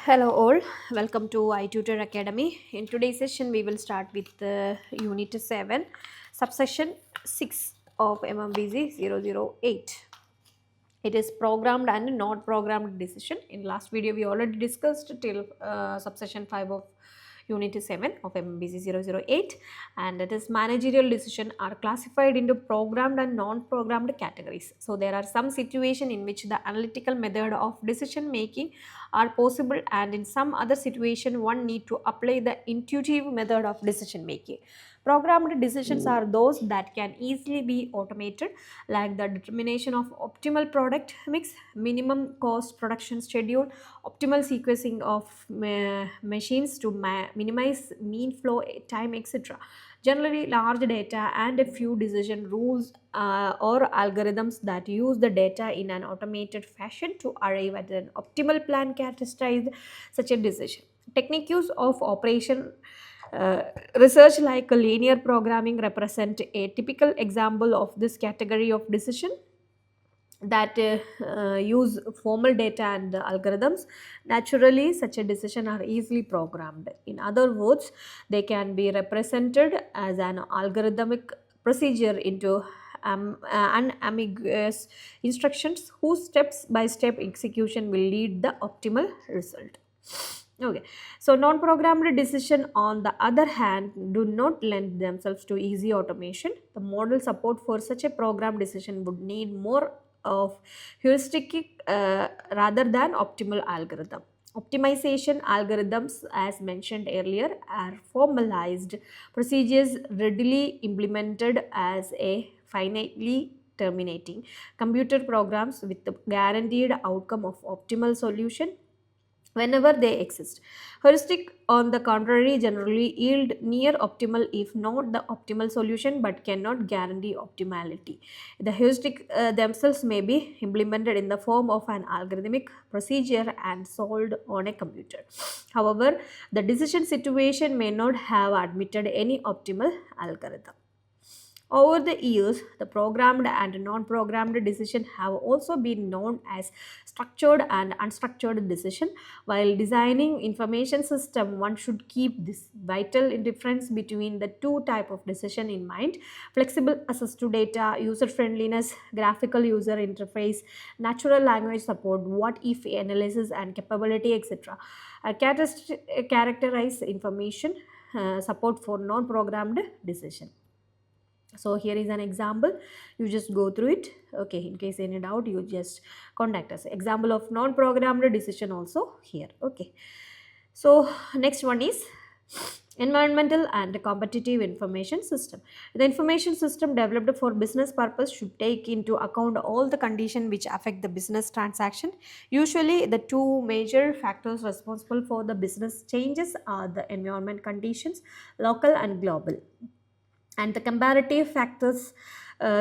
Hello all, welcome to i-tutor Academy. In today's session, we will start with Unit 7, subsection 6 of MMBZ 008. It is programmed and not programmed decision. In last video, we already discussed till subsection 5 of Unit 7 of MMBC 008, and it is managerial decision are classified into programmed and non-programmed categories. So there are some situation in which the analytical method of decision making are possible, and in some other situation one need to apply the intuitive method of decision making. Programmed decisions are those that can easily be automated, like the determination of optimal product mix, minimum cost production schedule, optimal sequencing of machines to minimize mean flow time, etc. Generally, large data and a few decision rules or algorithms that use the data in an automated fashion to arrive at an optimal plan characterize such a decision. Techniques of operation research like linear programming represent a typical example of this category of decision that use formal data and algorithms. Naturally, such a decision are easily programmed. In other words, they can be represented as an algorithmic procedure into unambiguous instructions whose steps by step execution will lead the optimal result. Okay, so non-programmed decision on the other hand do not lend themselves to easy automation. The model support for such a programmed decision would need more of heuristic rather than optimal algorithm. Optimization algorithms, as mentioned earlier, are formalized procedures readily implemented as a finitely terminating computer programs with the guaranteed outcome of optimal solution whenever they exist. Heuristic, on the contrary, generally yield near optimal if not the optimal solution but cannot guarantee optimality. The heuristic themselves may be implemented in the form of an algorithmic procedure and solved on a computer. However, the decision situation may not have admitted any optimal algorithm. Over the years, the programmed and non-programmed decision have also been known as structured and unstructured decision. While designing information system, one should keep this vital difference between the two type of decision in mind: flexible access to data, user friendliness, graphical user interface, natural language support, what if analysis and capability, etc. Characterize information support for non-programmed decision. So here is an example, you just go through it. Okay, in case any doubt you just contact us. Example of non-programmed decision also here. Okay, so next one is environmental and competitive information system. The information system developed for business purpose should take into account all the conditions which affect the business transaction. Usually the two major factors responsible for the business changes are the environment conditions, local and global, and the comparative factors.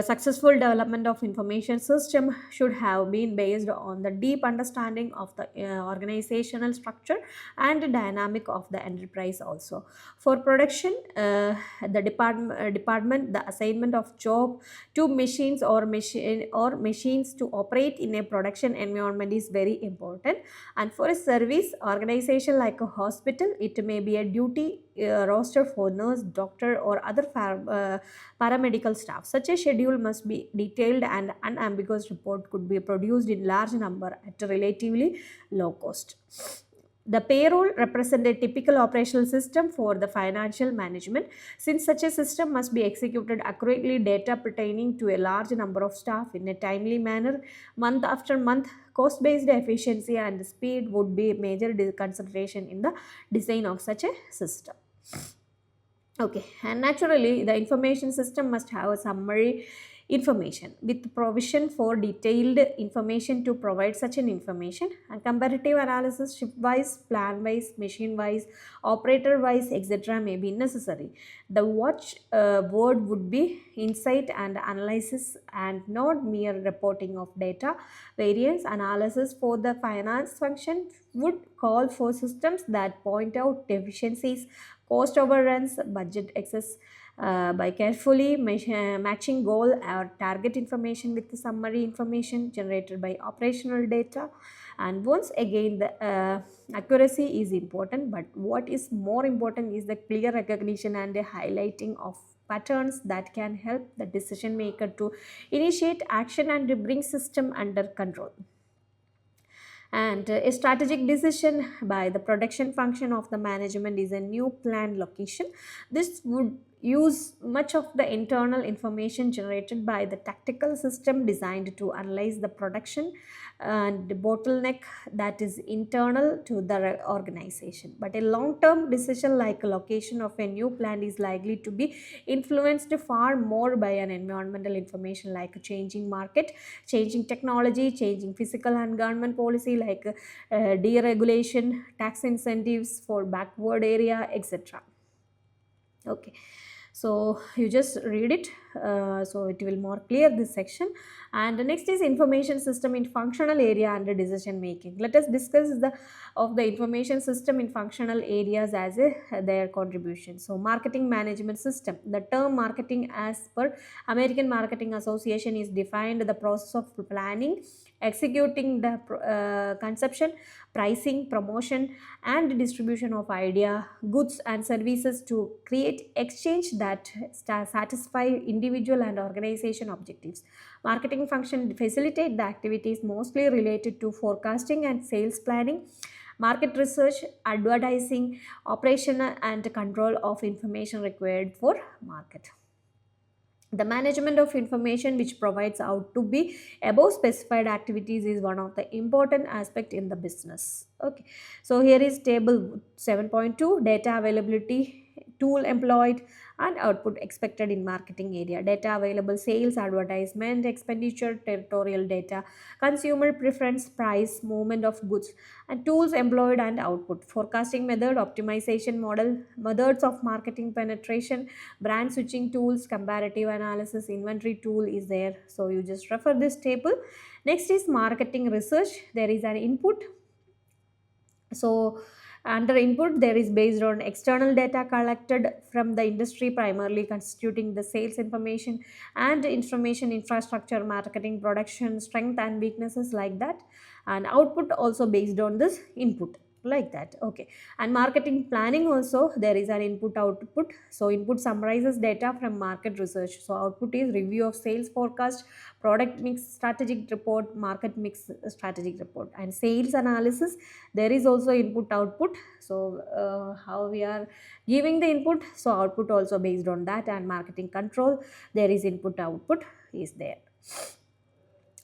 Successful development of information system should have been based on the deep understanding of the organizational structure and dynamic of the enterprise also. For production, the department the assignment of job to machines or machines to operate in a production environment is very important. And for a service organization like a hospital, it may be a duty roster for nurse, doctor or other paramedical staff. Such a schedule must be detailed, and unambiguous report could be produced in large number at a relatively low cost. The payroll represents a typical operational system for the financial management. Since such a system must be executed accurately, data pertaining to a large number of staff in a timely manner, month after month, cost-based efficiency and speed would be major consideration in the design of such a system. Okay, and naturally the information system must have a summary information with provision for detailed information to provide such an information, and comparative analysis shift wise, plan wise, machine wise, operator wise, etc. may be necessary. The watch word would be insight and analysis and not mere reporting of data. Variance analysis for the finance function would call for systems that point out deficiencies, cost overruns, budget excess, by carefully matching goal or target information with the summary information generated by operational data. And once again, the accuracy is important, but what is more important is the clear recognition and the highlighting of patterns that can help the decision maker to initiate action and bring system under control. And a strategic decision by the production function of the management is a new planned location. This would use much of the internal information generated by the tactical system designed to analyze the production and the bottleneck that is internal to the organization. But a long term decision like a location of a new plant is likely to be influenced far more by an environmental information like a changing market, changing technology, changing physical and government policy like deregulation, tax incentives for backward area, etc. Okay, so you just read it, so it will more clear this section. And the next is information system in functional area and decision making. Let us discuss the information system in functional areas as their contribution. So marketing management system, the term marketing as per American Marketing Association is defined the process of planning, executing the conception, pricing, promotion and distribution of idea, goods and services to create exchange that satisfy individual and organization objectives. Marketing function facilitate the activities mostly related to forecasting and sales planning, market research, advertising, operation and control of information required for market. The management of information which provides out to be above specified activities is one of the important aspect in the business. Okay, so here is table 7.2, data availability, tool employed and output expected in marketing area. Data available: sales, advertisement, expenditure, territorial data, consumer preference, price, movement of goods. And tools employed and output: forecasting method, optimization model, methods of marketing penetration, brand switching tools, comparative analysis, inventory tool is there. So you just refer this table. Next is marketing research. There is an input. So under input, there is based on external data collected from the industry, primarily constituting the sales information and information infrastructure, marketing, production, strength and weaknesses like that. And output also based on this input like that. Okay, and marketing planning also, there is an input output. So input summarizes data from market research. So output is review of sales forecast, product mix strategic report, market mix strategic report. And sales analysis, there is also input output. So how we are giving the input, so output also based on that. And marketing control, there is input output is there.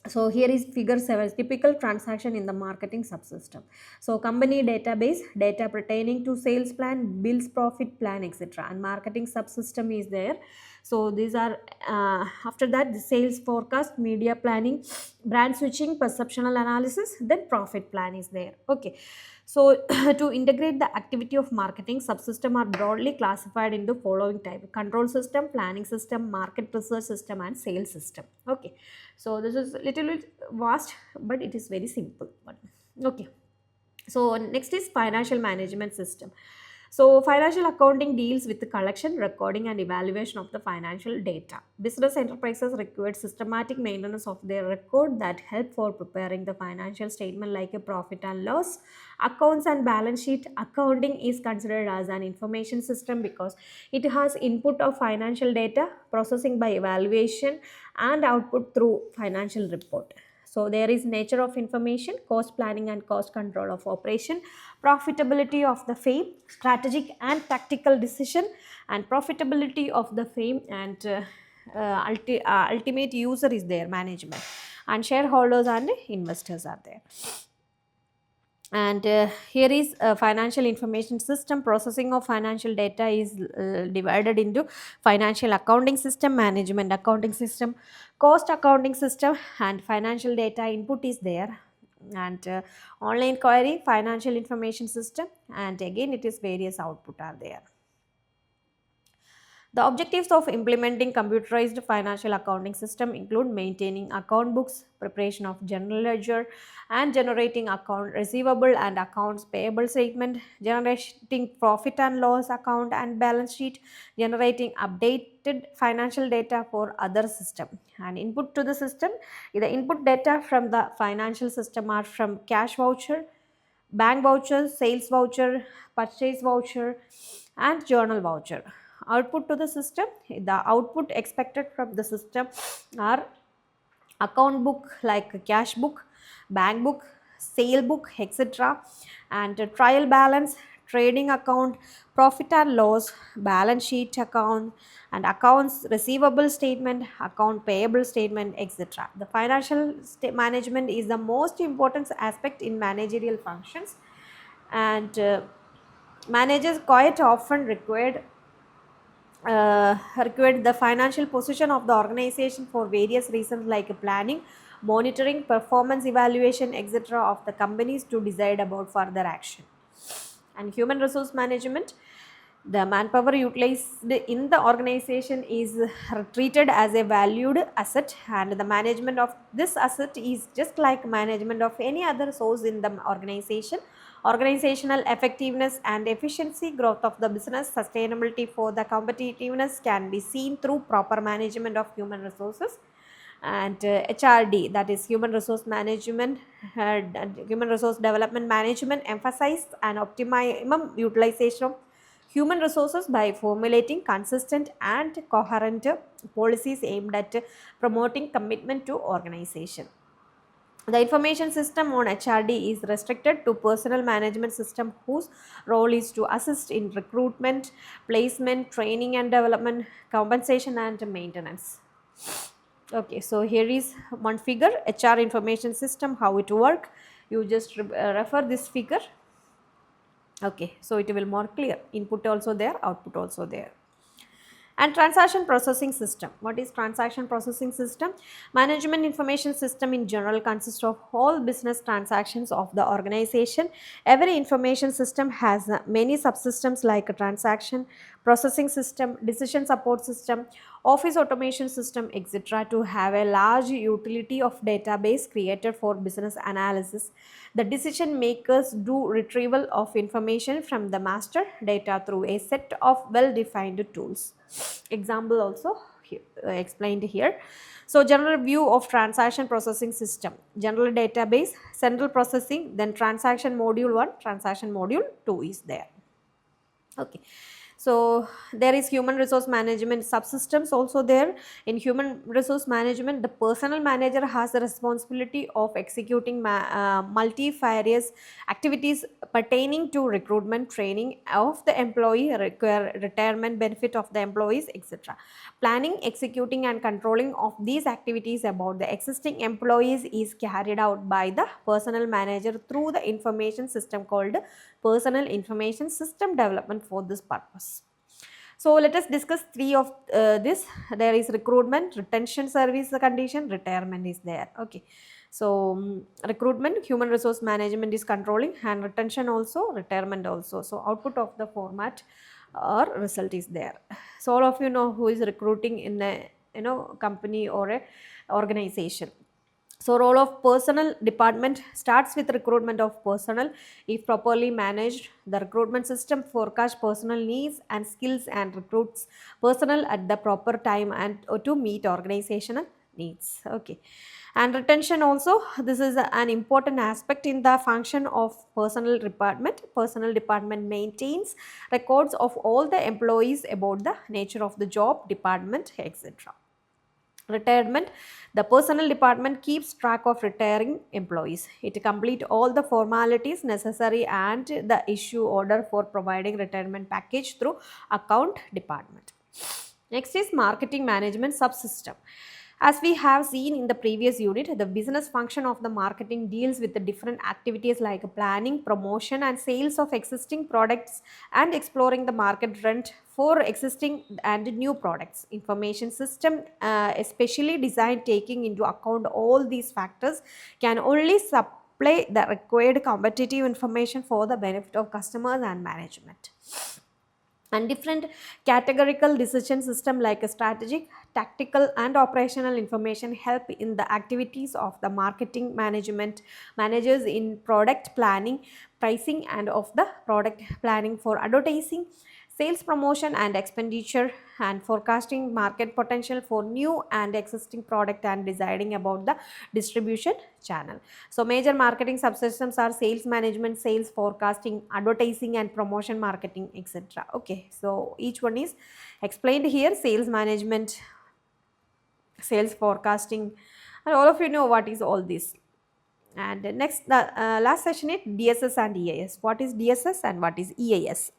So here is figure 7, typical transaction in the marketing subsystem. So company database, data pertaining to sales plan, bills, profit plan, etc. And marketing subsystem is there. So these are after that the sales forecast, media planning, brand switching, perceptual analysis, then profit plan is there. Okay, so to integrate the activity of marketing, subsystem are broadly classified into following type: control system, planning system, market research system and sales system. Okay, so this is a little bit vast, but it is very simple one. Okay, so next is financial management system. So financial accounting deals with the collection, recording and evaluation of the financial data. Business enterprises require systematic maintenance of their record that help for preparing the financial statement like a profit and loss, accounts and balance sheet. Accounting is considered as an information system because it has input of financial data, processing by evaluation and output through financial report. So there is nature of information, cost planning and cost control of operation, profitability of the firm, strategic and tactical decision, and profitability of the firm, and ultimate user is there, management, and shareholders and investors are there. And here is a financial information system. Processing of financial data is divided into financial accounting system, management accounting system, cost accounting system, and financial data input is there. And online query, financial information system, and again it is various output are there. The objectives of implementing computerized financial accounting system include maintaining account books, preparation of general ledger, and generating account receivable and accounts payable statement, generating profit and loss account and balance sheet, generating updated financial data for other system. And input to the system, the input data from the financial system are from cash voucher, bank voucher, sales voucher, purchase voucher, and journal voucher. Output to the system, the output expected from the system are account book like cash book, bank book, sale book, etc., and trial balance, trading account, profit and loss, balance sheet account, and accounts receivable statement, account payable statement, etc. The financial management is the most important aspect in managerial functions, and managers quite often required the financial position of the organization for various reasons like planning, monitoring, performance evaluation, etc. of the companies to decide about further action. And human resource management, the manpower utilized in the organization is treated as a valued asset, and the management of this asset is just like management of any other source in the organization. Organizational effectiveness and efficiency, growth of the business, sustainability for the competitiveness can be seen through proper management of human resources. And HRD, that is human resource management and human resource development management, emphasize an optimum utilization of human resources by formulating consistent and coherent policies aimed at promoting commitment to organization. The information system on HRD is restricted to personnel management system whose role is to assist in recruitment, placement, training and development, compensation and maintenance. Okay, so here is one figure, HR information system, how it work. You just refer this figure. Okay, so it will more clear. Input also there, output also there. And transaction processing system. What is transaction processing system? Management information system in general consists of all business transactions of the organization. Every information system has many subsystems like a transaction processing system, decision support system, office automation system, etc. to have a large utility of database created for business analysis. The decision makers do retrieval of information from the master data through a set of well-defined tools. Example also explained here. So general view of transaction processing system, general database, central processing, then transaction module 1, transaction module 2 is there. Okay, so there is human resource management subsystems also there. In human resource management, the personnel manager has the responsibility of executing multifarious activities pertaining to recruitment, training of the employee, retirement benefit of the employees, etc. Planning, executing and controlling of these activities about the existing employees is carried out by the personnel manager through the information system called personal information system development for this purpose. So let us discuss three of this. There is recruitment, retention service condition, retirement is there. Okay, so recruitment, human resource management is controlling, and retention also, retirement also. So output of the format or result is there. So all of you know who is recruiting in a company or a organization. So role of personnel department starts with recruitment of personnel. If properly managed, the recruitment system forecasts personnel needs and skills and recruits personnel at the proper time and to meet organizational needs. Okay, and retention also, this is an important aspect in the function of personnel department. Personnel department maintains records of all the employees about the nature of the job, department, etc. Retirement, the personnel department keeps track of retiring employees. It completes all the formalities necessary and the issue order for providing retirement package through account department. Next is marketing management subsystem. As we have seen in the previous unit, the business function of the marketing deals with the different activities like planning, promotion and sales of existing products and exploring the market trend for existing and new products. Information system, especially designed taking into account all these factors, can only supply the required competitive information for the benefit of customers and management. And different categorical decision system like a strategic, tactical and operational information help in the activities of the marketing management managers in product planning, pricing and of the product planning for advertising, sales promotion and expenditure, and forecasting market potential for new and existing product and deciding about the distribution channel. So major marketing subsystems are sales management, sales forecasting, advertising and promotion marketing, etc. Okay, so each one is explained here: sales management, sales forecasting, and all of you know what is all this. And next, the last session is DSS and EAS. What is DSS and what is EAS?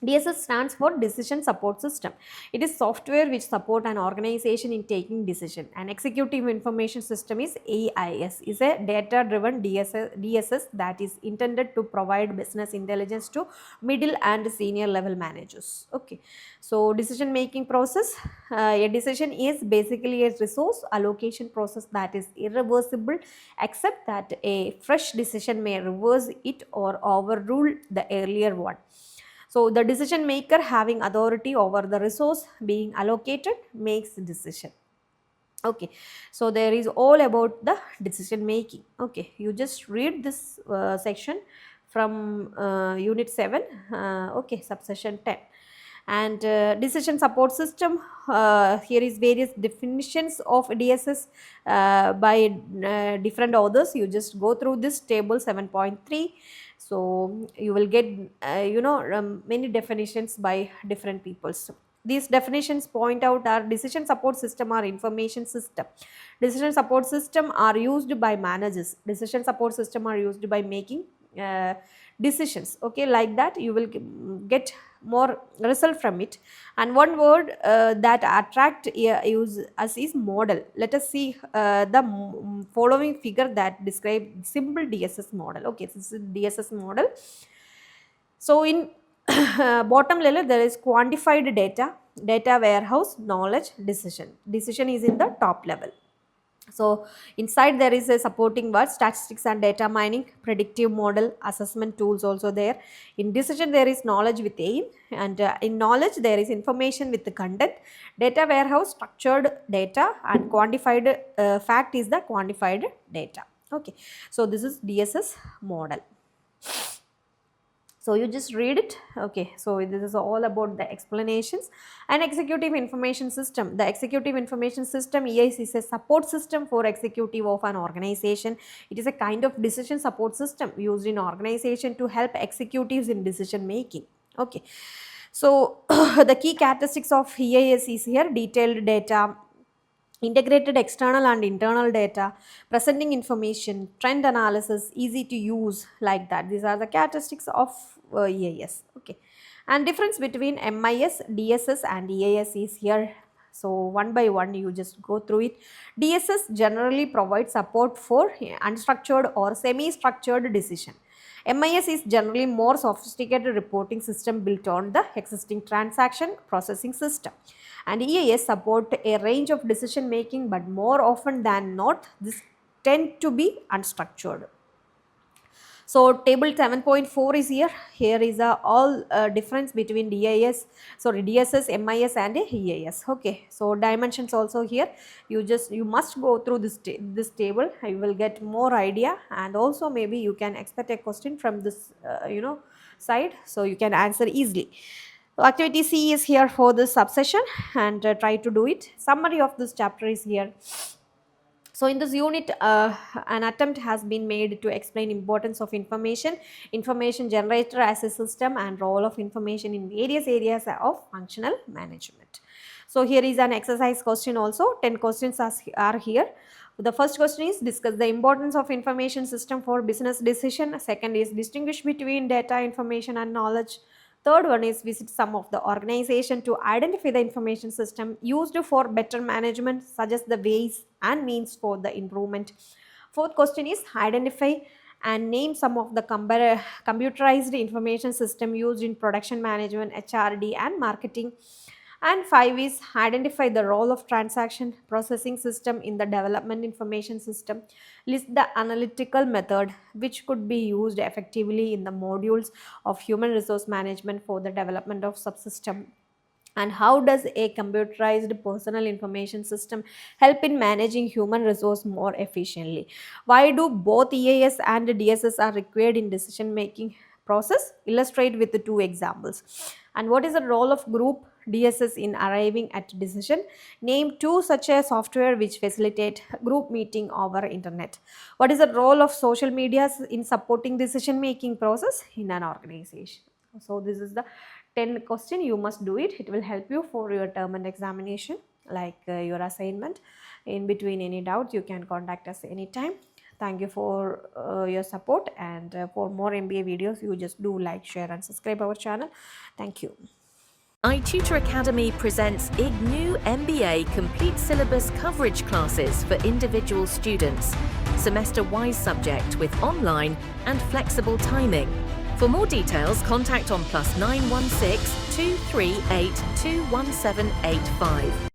DSS stands for Decision Support System. It is software which support an organization in taking decision. An Executive Information System is AIS, is a data-driven DSS that is intended to provide business intelligence to middle and senior level managers. Okay, so decision making process. A decision is basically a resource allocation process that is irreversible, except that a fresh decision may reverse it or overrule the earlier one. So the decision maker having authority over the resource being allocated makes decision. Okay, so there is all about the decision making. Okay, you just read this section from unit 7, okay, subsection 10. And decision support system, here is various definitions of DSS by different authors. You just go through this table 7.3. So you will get many definitions by different peoples. These definitions point out our decision support system or information system. Decision support system are used by managers. Decision support system are used by making decisions. Okay, like that you will get more result from it. And one word that attract use us is model. Let us see the following figure that describe simple DSS model. Okay, this is DSS model. So in bottom level there is quantified data, data warehouse, knowledge, decision. Decision is in the top level. So inside there is a supporting word: statistics and data mining, predictive model, assessment tools also there. In decision there is knowledge with aim, and in knowledge there is information with the content. Data warehouse, structured data, and quantified fact is the quantified data. Okay, so this is DSS model. So you just read it. Okay, so this is all about the explanations. An executive information system. The executive information system, EIS, is a support system for executive of an organization. It is a kind of decision support system used in organization to help executives in decision making. Okay, so the key characteristics of EIS is here: detailed data, integrated external and internal data, presenting information, trend analysis, easy to use, like that. These are the characteristics of EIS. Okay, and difference between MIS, DSS and EIS is here. So one by one you just go through it. DSS generally provides support for unstructured or semi-structured decision. MIS is generally more sophisticated reporting system built on the existing transaction processing system. And EIS support a range of decision making, but more often than not this tend to be unstructured. So table 7.4 is here. Here is all difference between DSS, MIS and EIS. Okay, so dimensions also here. You must go through this table. You will get more idea, and also maybe you can expect a question from this side, so you can answer easily. So activity C is here for this subsession, and try to do it. Summary of this chapter is here. So in this unit, an attempt has been made to explain importance of information generator as a system, and role of information in various areas of functional management. So here is an exercise question also. 10 questions are here. The first question is: discuss the importance of information system for business decision. Second is: distinguish between data, information and knowledge. Third one is: visit some of the organization to identify the information system used for better management, suggest the ways and means for the improvement. Fourth question is: identify and name some of the computerized information system used in production management, HRD and marketing. And 5 is identify the role of transaction processing system in the development information system. List the analytical method which could be used effectively in the modules of human resource management for the development of subsystem. And how does a computerized personal information system help in managing human resource more efficiently? Why do both EAS and DSS are required in decision making process? Illustrate with the two examples. And what is the role of group DSS in arriving at decision? Name two such a software which facilitate group meeting over internet. What is the role of social media in supporting decision making process in an organization? So this is the 10 question. You must do it. It will help you for your term and examination, like your assignment. In between any doubt, you can contact us anytime. Thank you for your support, and for more MBA videos, you just do like, share and subscribe our channel. Thank you. i-tutor Academy presents ignou MBA complete syllabus coverage classes for individual students, semester-wise subject with online and flexible timing. For more details, contact on +916 238 21785.